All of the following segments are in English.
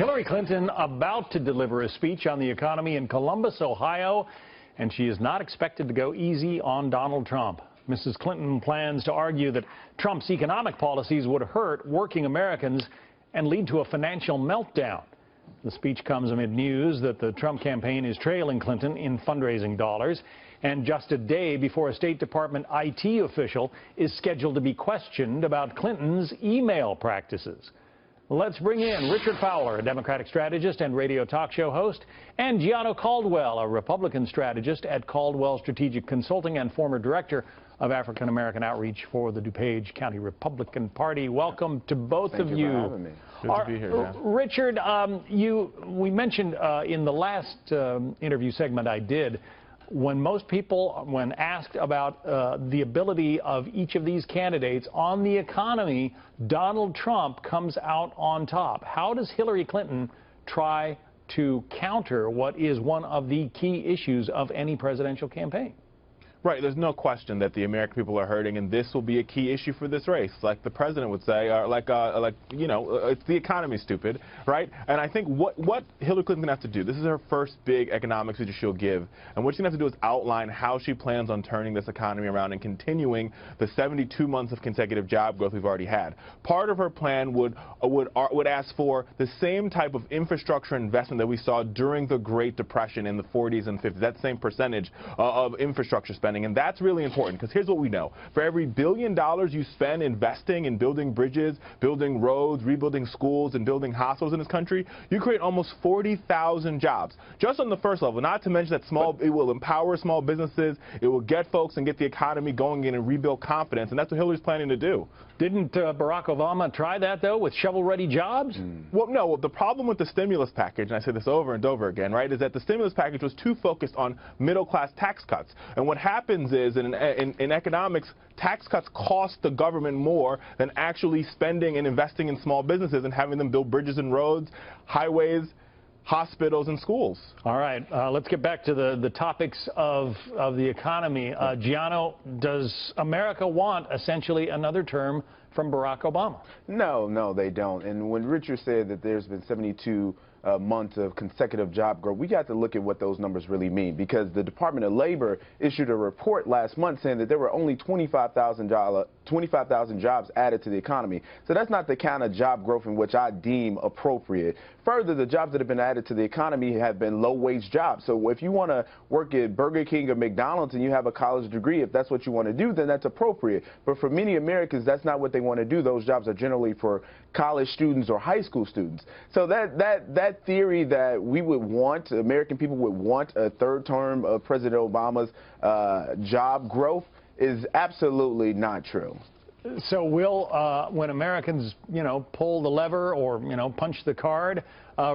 Hillary Clinton about to deliver a speech on the economy in Columbus, Ohio, and she is not expected to go easy on Donald Trump. Mrs. Clinton plans to argue that Trump's economic policies would hurt working Americans and lead to a financial meltdown. The speech comes amid news that the Trump campaign is trailing Clinton in fundraising dollars, and just a day before a State Department IT official is scheduled to be questioned about Clinton's email practices. Let's bring in Richard Fowler, a Democratic strategist and radio talk show host, and Gianno Caldwell, a Republican strategist at Caldwell Strategic Consulting and former director of African American outreach for the DuPage County Republican Party. Welcome to both of you. Thank you for having me. Good to be here, Dan. Richard, we mentioned in the last interview segment I did, when most people, when asked about the ability of each of these candidates on the economy, Donald Trump comes out on top. How does Hillary Clinton try to counter what is one of the key issues of any presidential campaign? Right, there's no question that the American people are hurting, and this will be a key issue for this race, like the president would say, it's the economy, stupid, right? And I think what Hillary Clinton has to do, this is her first big economic speech she'll give, and what she's going to have to do is outline how she plans on turning this economy around and continuing the 72 months of consecutive job growth we've already had. Part of her plan would ask for the same type of infrastructure investment that we saw during the Great Depression in the 40s and 50s, that same percentage of infrastructure spending. And that's really important, because here's what we know. For every $1 billion you spend investing in building bridges, building roads, rebuilding schools, and building hospitals in this country, you create almost 40,000 jobs. Just on the first level, not to mention that it will empower small businesses, it will get folks and get the economy going in and rebuild confidence, and that's what Hillary's planning to do. Didn't Barack Obama try that, though, with shovel-ready jobs? Well, no. The problem with the stimulus package, and I say this over and over again, right, is that the stimulus package was too focused on middle-class tax cuts. And what happens is, in economics, tax cuts cost the government more than actually spending and investing in small businesses and having them build bridges and roads, highways, hospitals, and schools. All right, let's get back to the topics of the economy. Gianno, does America want essentially another term from Barack Obama? No, they don't. And when Richard said that there's been 72 months of consecutive job growth, we got to look at what those numbers really mean, because the Department of Labor issued a report last month saying that there were only 25,000 jobs added to the economy. So that's not the kind of job growth in which I deem appropriate. Further, the jobs that have been added to the economy have been low-wage jobs. So if you want to work at Burger King or McDonald's and you have a college degree, if that's what you want to do, then that's appropriate. But for many Americans, that's not what they want to do. Those jobs are generally for college students or high school students. So that theory that we would want, American people would want a third term of President Obama's job growth is absolutely not true. So when Americans, pull the lever or, punch the card,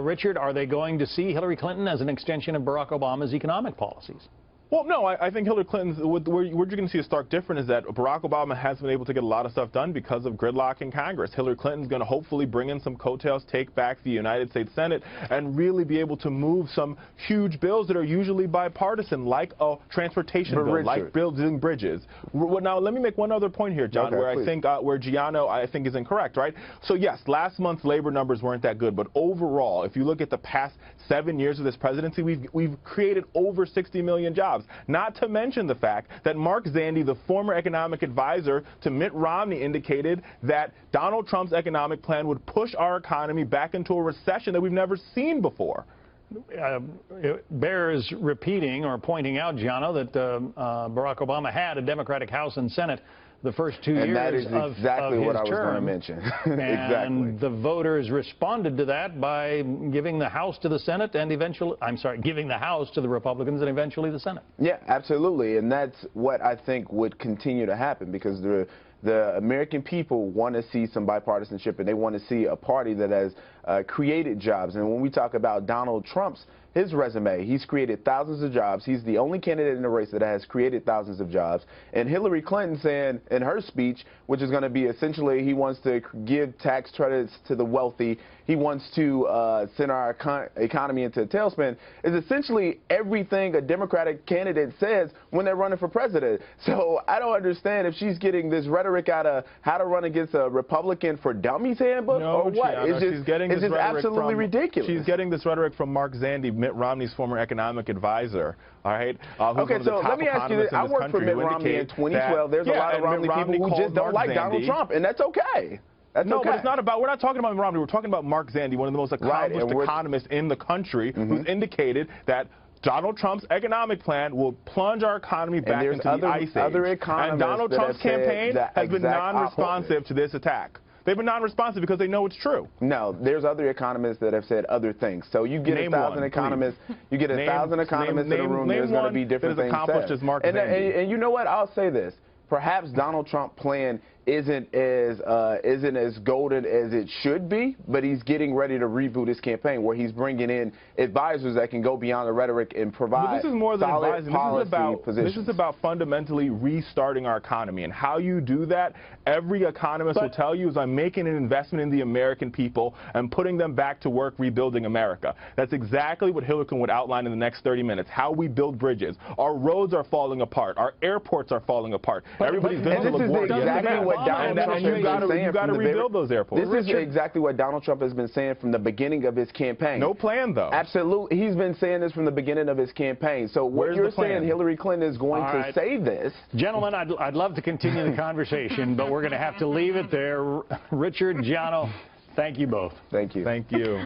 Richard, are they going to see Hillary Clinton as an extension of Barack Obama's economic policies? Well, no, I think Hillary Clinton's, where you're going to see a stark difference is that Barack Obama has been able to get a lot of stuff done because of gridlock in Congress. Hillary Clinton's going to hopefully bring in some coattails, take back the United States Senate, and really be able to move some huge bills that are usually bipartisan, like a transportation bill, like building bridges. Now, let me make one other point here, John, where I think where Gianno, I think, is incorrect, right? So, yes, last month's labor numbers weren't that good, but overall, if you look at the past 7 years of this presidency, we've created over 60 million jobs. Not to mention the fact that Mark Zandi, the former economic advisor to Mitt Romney, indicated that Donald Trump's economic plan would push our economy back into a recession that we've never seen before. It bears repeating or pointing out, Gianno, that Barack Obama had a Democratic House and Senate the first 2 years and that is exactly what I was going to mention. And the voters responded to that by giving the House to the Senate and eventually, giving the House to the Republicans and eventually the Senate. Yeah, absolutely. And that's what I think would continue to happen, because the American people want to see some bipartisanship, and they want to see a party that has created jobs. And when we talk about Donald Trump's his resume, he's created thousands of jobs. He's the only candidate in the race that has created thousands of jobs. And Hillary Clinton saying in her speech, which is going to be essentially he wants to give tax credits to the wealthy, he wants to send our economy into a tailspin, is essentially everything a Democratic candidate says when they're running for president. So I don't understand if she's getting this rhetoric out of How to Run Against a Republican for Dummies handbook or what. She's getting It's just absolutely ridiculous. She's getting this rhetoric from Mark Zandi, Mitt Romney's former economic advisor. All right. Okay, so let me ask you this. I worked for Mitt Romney in 2012. There's a lot of Romney people who just don't like Donald Trump, and that's okay. No, but it's not about, we're not talking about Mitt Romney. We're talking about Mark Zandi, one of the most accomplished economists in the country, who's indicated that Donald Trump's economic plan will plunge our economy back into the ice age. And Donald Trump's campaign has been non-responsive to this attack. They've been non-responsive because they know it's true. No, there's other economists that have said other things. So you get 1,000 economists, you get 1,000 economists in a room. There's going to be different things said. As Mark and you know what? I'll say this. Perhaps Donald Trump's plan isn't as golden as it should be, but he's getting ready to reboot his campaign, where he's bringing in advisors that can go beyond the rhetoric and provide this is more than solid advising. policy positions. This is about fundamentally restarting our economy, and how you do that, every economist will tell you, is I'm making an investment in the American people and putting them back to work rebuilding America. That's exactly what Hillary Clinton would outline in the next 30 minutes, how we build bridges. Our roads are falling apart. Our airports are falling apart. Everybody's been to LaGuardia. Exactly what Donald Trump has been saying. You got to rebuild those airports. This is exactly what Donald Trump has been saying from the beginning of his campaign. No plan, though. Absolutely. He's been saying this from the beginning of his campaign. So what you're saying, Hillary Clinton is going to say this. Gentlemen, I'd love to continue the conversation, but we're going to have to leave it there. Richard, Giano, thank you both. Thank you. Thank you.